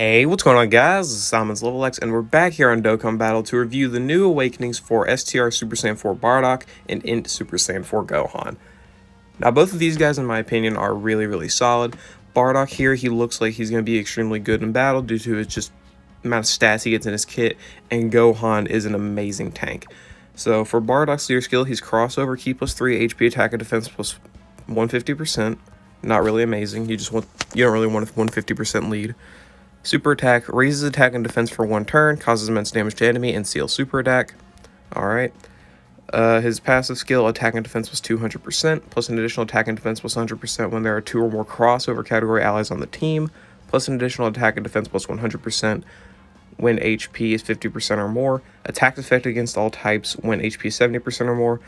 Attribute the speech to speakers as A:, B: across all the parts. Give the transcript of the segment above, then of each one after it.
A: Hey, what's going on, guys? This is Simon's Level X, and we're back here on Dokkan Battle to review the new awakenings for STR Super Saiyan 4 Bardock and INT Super Saiyan 4 Gohan. Now, both of these guys, in my opinion, are really solid. Bardock here, he looks like he's going to be extremely good in battle due to his just amount of stats he gets in his kit, and Gohan is an amazing tank. So for Bardock's leader skill, he's crossover, key plus 3, HP attack and defense plus 150%. Not really amazing. You don't really want a 150% lead. Super attack, raises attack and defense for 1 turn, causes immense damage to enemy, and seals super attack. Alright. His passive skill, attack and defense was 200%, plus an additional attack and defense plus 100% when there are 2 or more crossover category allies on the team, plus an additional attack and defense plus 100% when HP is 50% or more, attacks effective against all types when HP is 70% or more,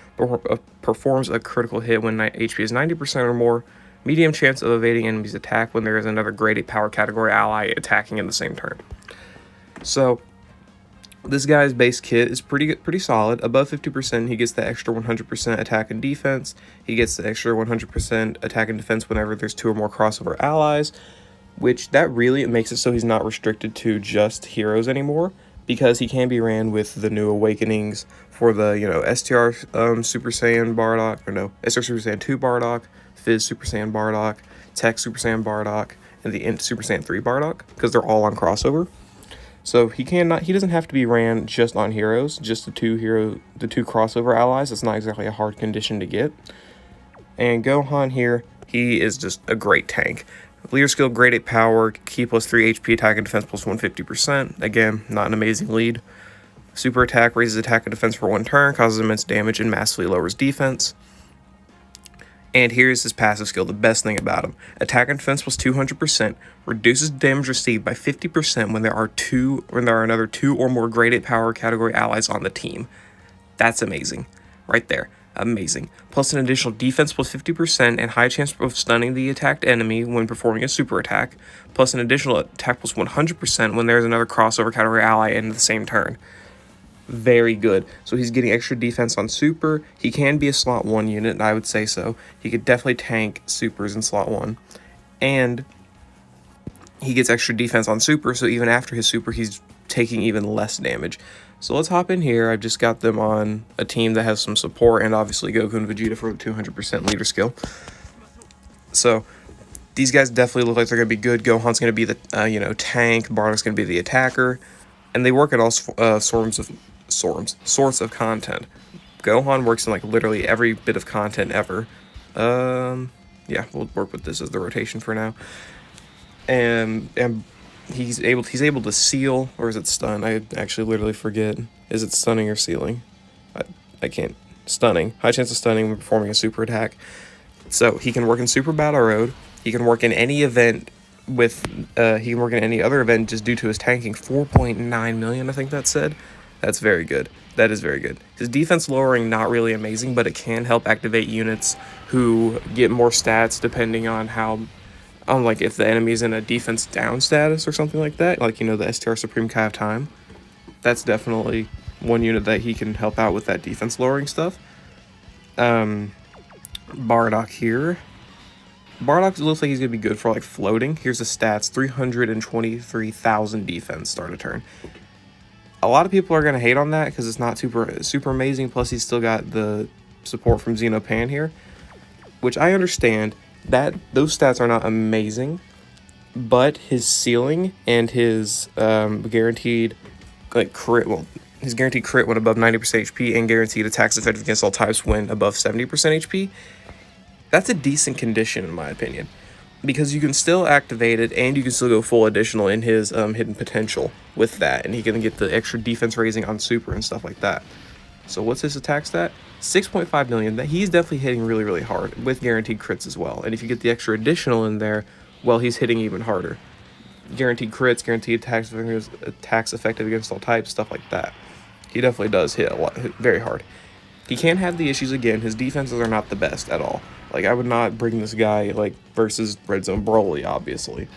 A: performs a critical hit when HP is 90% or more, medium chance of evading enemy's attack when there is another grade 8 power category ally attacking in the same turn. So this guy's base kit is pretty solid. Above 50%, he gets the extra 100% attack and defense. He gets the extra 100% attack and defense whenever there's 2 or more crossover allies, which that really makes it so he's not restricted to just heroes anymore, because he can be ran with the new awakenings for the, STR Super Saiyan Bardock, or no, STR Super Saiyan 2 Bardock, Fizz Super Saiyan Bardock, Tech Super Saiyan Bardock, and the INT Super Saiyan 3 Bardock, because they're all on crossover. So he doesn't have to be ran just on heroes, just the two crossover allies. It's not exactly a hard condition to get. And Gohan here, he is just a great tank. Leader skill, grade 8 power, key plus 3 HP, attack and defense plus 150%. Again, not an amazing lead. Super attack, raises attack and defense for 1 turn, causes immense damage, and massively lowers defense. And here's his passive skill, the best thing about him. Attack and defense plus 200%, reduces damage received by 50% when there are another 2 or more grade 8 power category allies on the team. That's amazing. Right there. Amazing. Plus an additional defense plus 50% and high chance of stunning the attacked enemy when performing a super attack. Plus an additional attack plus 100% when there is another crossover category ally in the same turn. Very good. So he's getting extra defense on super. He can be a slot 1 unit, I would say so. He could definitely tank supers in slot 1. And he gets extra defense on super, so even after his super, he's taking even less damage. So let's hop in here. I've just got them on a team that has some support, and obviously Goku and Vegeta for the 200% leader skill. So these guys definitely look like they're going to be good. Gohan's going to be the, tank. Bardock's going to be the attacker. And they work at all sorts of content. Gohan works in like literally every bit of content ever. Yeah, we'll work with this as the rotation for now. And he's able to seal, or is it stun? I actually literally forget. Is it stunning or sealing? I can't. Stunning. High chance of stunning when performing a super attack. So he can work in Super Battle Road. He can work in any event he can work in any other event just due to his tanking. 4.9 million, I think that said. That's very good. That is very good. His defense lowering, not really amazing, but it can help activate units who get more stats depending on like if the enemy's in a defense down status or something like that, like, the STR Supreme Kai of Time. That's definitely one unit that he can help out with that defense lowering stuff. Bardock here. Bardock looks like he's going to be good for, like, floating. Here's the stats. 323,000 defense start a turn. A lot of people are going to hate on that because it's not super amazing. Plus, he's still got the support from Xenopan here, which I understand that those stats are not amazing, but his ceiling and his guaranteed crit, his guaranteed crit when above 90% HP and guaranteed attacks effective against all types when above 70% HP, that's a decent condition in my opinion, because you can still activate it and you can still go full additional in his hidden potential with that, and he can get the extra defense raising on super and stuff like that. So what's his attack stat? 6.5 million. That he's definitely hitting really hard with guaranteed crits as well. And if you get the extra additional in there, well, he's hitting even harder. Guaranteed crits, guaranteed attacks effective against all types, stuff like that. He definitely does hit very hard. He can have the issues again. His defenses are not the best at all. Like, I would not bring this guy versus Red Zone Broly, obviously.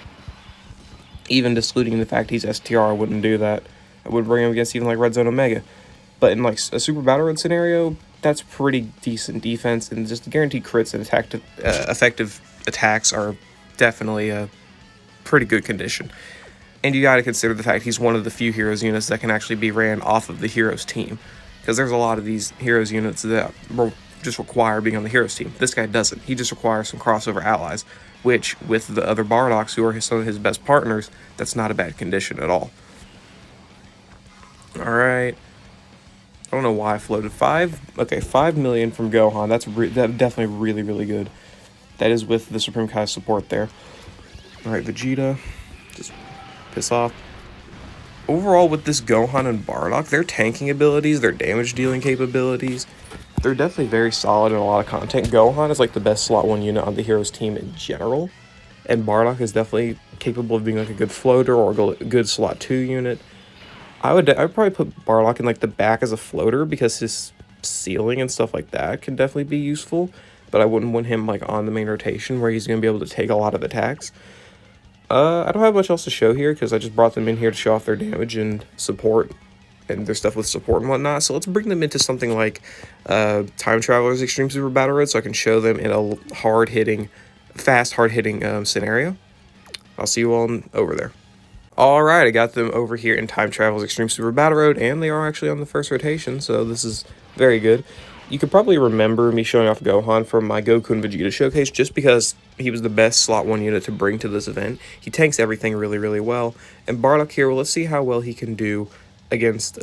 A: Even excluding the fact he's STR, I wouldn't do that. I wouldn't bring him against even Red Zone Omega. But in a Super Battle Road scenario, that's pretty decent defense, and just guaranteed crits and effective attacks are definitely a pretty good condition. And you got to consider the fact he's one of the few heroes units that can actually be ran off of the heroes team. Because there's a lot of these heroes units that just require being on the heroes team. This guy doesn't. He just requires some crossover allies, which with the other Bardocks, who are some of his best partners, that's not a bad condition at all. Alright. I don't know why I floated 5 million from Gohan. That's definitely really, really good. That is with the Supreme Kai support there. Alright, Vegeta. Just piss off. Overall, with this Gohan and Bardock, their tanking abilities, their damage dealing capabilities, they're definitely very solid in a lot of content. Gohan is like the best slot 1 unit on the heroes team in general, and Bardock is definitely capable of being like a good floater or a good slot 2 unit. I'd probably put Bardock in like the back as a floater because his ceiling and stuff like that can definitely be useful, but I wouldn't want him like on the main rotation where he's going to be able to take a lot of attacks. I don't have much else to show here because I just brought them in here to show off their damage and support and their stuff with support and whatnot. So let's bring them into something like Time Traveler's Extreme Super Battle Road so I can show them in a fast, hard-hitting scenario. I'll see you all over there. Alright, I got them over here in Time Travel's Extreme Super Battle Road, and they are actually on the first rotation, so this is very good. You could probably remember me showing off Gohan from my Goku and Vegeta showcase just because he was the best slot 1 unit to bring to this event. He tanks everything really, really well. And Bardock here, well, let's see how well he can do against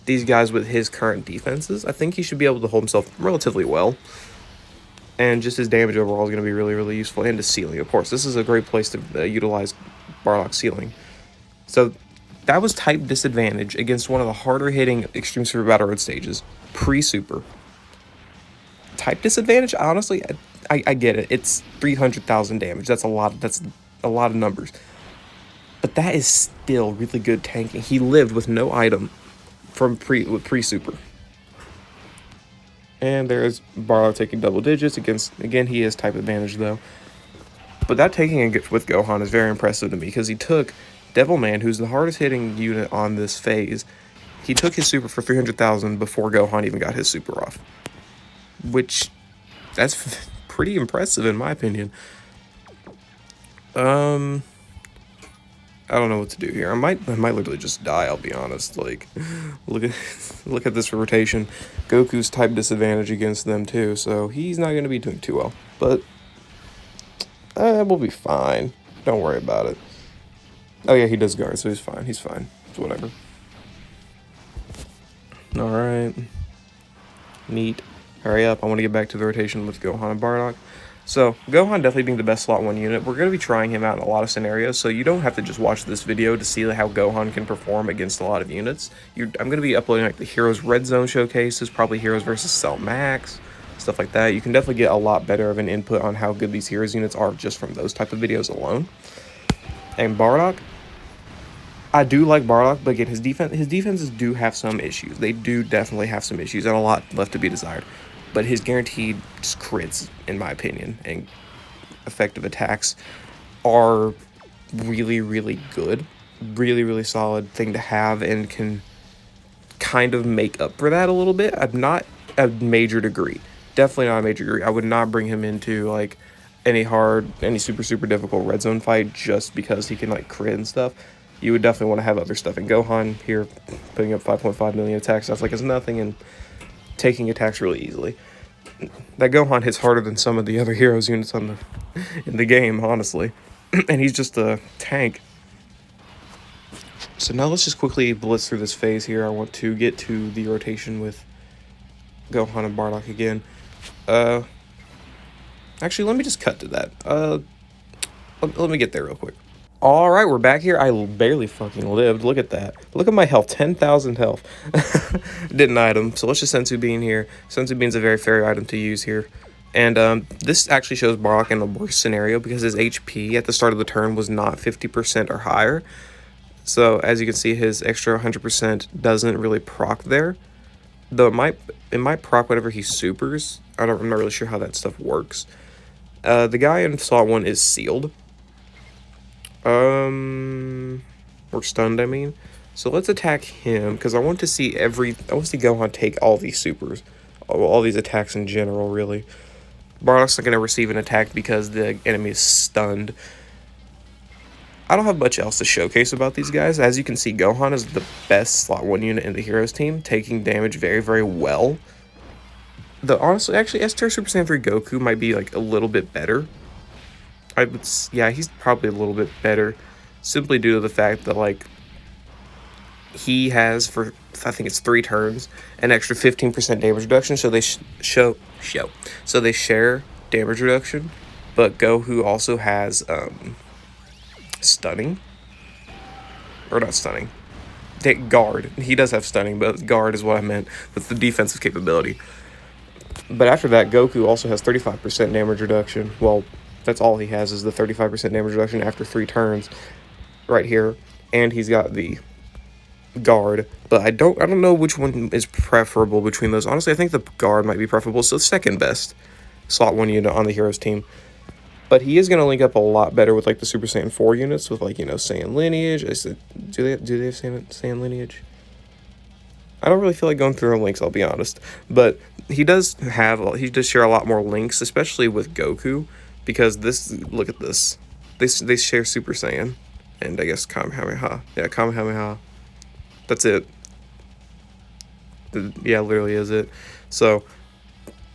A: these guys with his current defenses. I think he should be able to hold himself relatively well. And just his damage overall is going to be really, really useful. And his ceiling, of course. This is a great place to utilize Bardock's ceiling. So that was type disadvantage against one of the harder hitting Extreme Super Battle Road stages. Pre-super. Type disadvantage, honestly, I get it. It's 300,000 damage. That's a lot of numbers. But that is still really good tanking. He lived with no item from pre-super. And there's Bardock taking double digits again, he has type advantage though. But that taking with Gohan is very impressive to me because he took Devilman, who's the hardest hitting unit on this phase. He took his super for 300,000 before Gohan even got his super off. Which, that's pretty impressive in my opinion. I don't know what to do here. I might literally just die, I'll be honest. Like, look at this rotation. Goku's type disadvantage against them too, so he's not going to be doing too well. But, we'll be fine. Don't worry about it. Oh yeah, he does guard, so he's fine. He's fine. It's whatever. Alright. Neat. Hurry up. I want to get back to the rotation with Gohan and Bardock. So, Gohan definitely being the best slot 1 unit. We're going to be trying him out in a lot of scenarios, so you don't have to just watch this video to see how Gohan can perform against a lot of units. I'm going to be uploading like the Heroes Red Zone showcases, probably Heroes versus Cell Max, stuff like that. You can definitely get a lot better of an input on how good these Heroes units are just from those type of videos alone. And Bardock, I do like Bardock, but again, his defenses do have some issues. They do definitely have some issues and a lot left to be desired. But his guaranteed just crits, in my opinion, and effective attacks are really, really good. Really, really solid thing to have and can kind of make up for that a little bit. Not a major degree. Definitely not a major degree. I would not bring him into like any super, super difficult red zone fight just because he can like crit and stuff. You would definitely want to have other stuff. And Gohan here putting up 5.5 million attacks, that's like it's nothing, and taking attacks really easily. That Gohan hits harder than some of the other heroes units in the game, honestly. And he's just a tank. So now let's just quickly blitz through this phase here. I want to get to the rotation with Gohan and Bardock again. Actually, let me just cut to that. Let me get there real quick. Alright, we're back here. I barely fucking lived. Look at that. Look at my health. 10,000 health. Didn't item. So let's just Senzu Bean here. Senzu Bean's a very fair item to use here. And this actually shows Bardock in the worst scenario because his HP at the start of the turn was not 50% or higher. So as you can see, his extra 100% doesn't really proc there. Though it might proc whatever he supers. I'm not really sure how that stuff works. The guy in slot 1 is sealed. Or stunned, I mean. So let's attack him, because I want to see Gohan take all these supers. All these attacks in general, really. Bardock's not going to receive an attack because the enemy is stunned. I don't have much else to showcase about these guys. As you can see, Gohan is the best slot 1 unit in the Heroes team, taking damage very, very well. Honestly, actually, S-Tier Super Saiyan 3 Goku might be, like, a little bit better. Yeah, he's probably a little bit better, simply due to the fact that, like, he has, for, I think it's 3 turns, an extra 15% damage reduction, so they so they share damage reduction, but Goku also has, stunning, or not stunning, guard. He does have stunning, but guard is what I meant with the defensive capability. But after that, Goku also has 35% damage reduction. Well, that's all he has is the 35% damage reduction after 3 turns right here. And he's got the guard, but I don't know which one is preferable between those. Honestly, I think the guard might be preferable. So second best slot 1 unit on the Heroes team. But he is going to link up a lot better with, like, the Super Saiyan 4 units with, like, you know, Saiyan lineage. Do they have Saiyan lineage? I don't really feel like going through the links, I'll be honest. But he does share a lot more links, especially with Goku, because look at this. They share Super Saiyan and I guess Kamehameha. Yeah, Kamehameha. That's it. Yeah, literally is it. So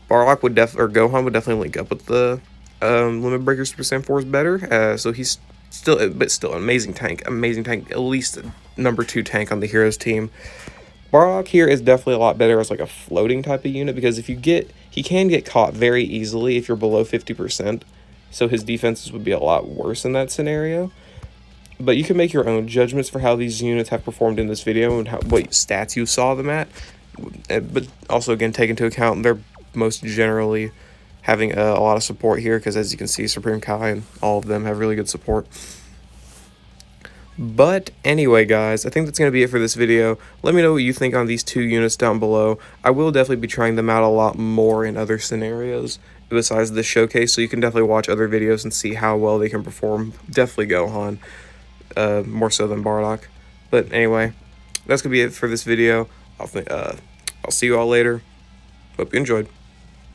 A: Bardock Gohan would definitely link up with the Limit Breaker Super Saiyan 4 is better. So he's still an amazing tank, at least number 2 tank on the Heroes team. Bardock here is definitely a lot better as, like, a floating type of unit, because he can get caught very easily if you're below 50%, so his defenses would be a lot worse in that scenario. But you can make your own judgments for how these units have performed in this video and what stats you saw them at. But also, again, take into account they're most generally having a lot of support here, because as you can see, Supreme Kai and all of them have really good support. But anyway, guys, I think that's going to be it for this video. Let me know what you think on these 2 units down below. I will definitely be trying them out a lot more in other scenarios besides this showcase, so you can definitely watch other videos and see how well they can perform. Definitely Gohan, more so than Bardock. But anyway, that's going to be it for this video. I'll see you all later. Hope you enjoyed.